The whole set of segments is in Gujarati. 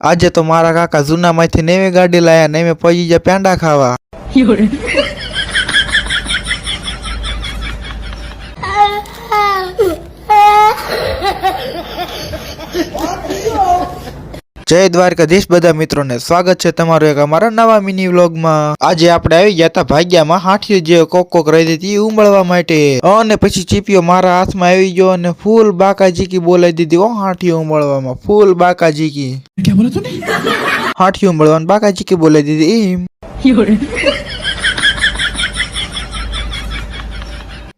આજે તો મારા કાકા જૂનામાંથી નવી ગાડી લાયા ને મેં પહોંચી ગયા પેંડા ખાવા। જય દ્વારકાધીશ બધા મિત્રોને સ્વાગત છે તમારું એક અમારા નવા મિની વ્લોગમાં। આજે આપણે આવી ગયા હતા ભાગ્યામાં હાથીઓ જે કોક રહી હતી ઉંબળવા માટે અને પછી ચીપીઓ મારા હાથમાં આવી ગયો અને ફૂલ બાકાજીકી બોલાવી દીધી। ઓ હાથીઓ ઉંબળવામાં ફૂલ બાકાજીકી क्या बोला तूने? હાથીઓ ઉંબળવાનું બાકાજીકી બોલાવી દીધી એમ।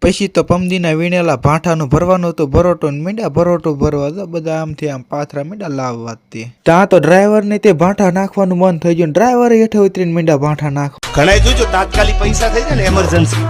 પછી તો પમદીના વીણેલા ભાંઠાનું ભરવાનું તો ભરોટો મીંડા ભરોટો ભરવા બધા આમથી આમ પાથરા મીંડા લાવવા તે ત્યાં તો ડ્રાઈવર ને તે ભાંઠા નાખવાનું મન થઈ ગયું। ડ્રાઈવર હેઠે ઉતરીને મીંડા ભાંઠા નાખ ઘણા જોજો તાત્કાલિક પૈસા થઈ જાય ને એમરજન્સી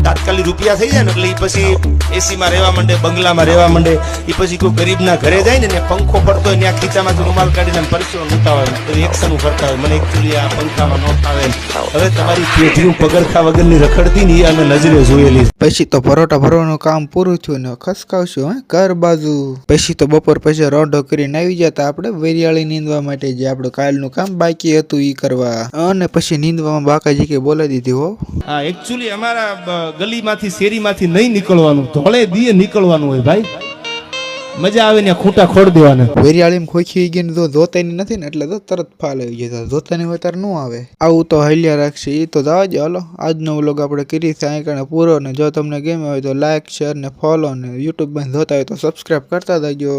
તાત્કાલિક રૂપિયા થઈ જાય ને એટલે પછી એસી માં રહેવા માંડે બંગલામાં રહેવા માંડે એ પછી કોઈ ગરીબના ઘરે જાય ને પંખો પડતો હોય ત્યાં ખીચામાંથી રૂમાલ કાઢીને પરસેવો લૂંટાવે તો એક્શન કરતા હોય। મને એકચ્યુઅલી આ પંખામાં ન ફાવે। હવે તમારી પેઢીનું પગરખા વગરની રખડતી ને એ અમે નજરે જોયેલી। પછી તો પરોઠા ભરવાનું કામ પૂરું થયું ને ખસકાવશું ઘર બાજુ। પછી તો બપોર પછી રોંઢો કરીને આવી જતા આપણે વેરિયાળી નીંદવા માટે જે આપણું કાલનું કામ બાકી હતું ઈ કરવા અને પછી નીંદવામાં બાકાજી કે બોલાવી દીધી હો। હા એકચ્યુઅલી અમારા ગલીમાંથી શેરીમાંથી નહીં નીકળવાનું ધોળે દીએ નીકળવાનું હોય ભાઈ। મજા આવે ને ખૂંટા ખોડ દેવાના। વેરિયાળીમાં ખોખી ગઈ ને ધોતાની નથી ને એટલે તો તરત ફાલ આવી જતા ધોતાની હોય ત્યારે ન આવે। આવું તો હલ્યા રાખશે એ તો જવા દે। હાલો આજનો વ્લોગ આપણે કરી છે અહીં કારણે પૂરો ને જો તમને ગમ્યો હોય તો લાઈક શેર ને ફોલો ને યુટ્યુબમાં જોતા હોય તો સબસ્ક્રાઈબ કરતા જજો।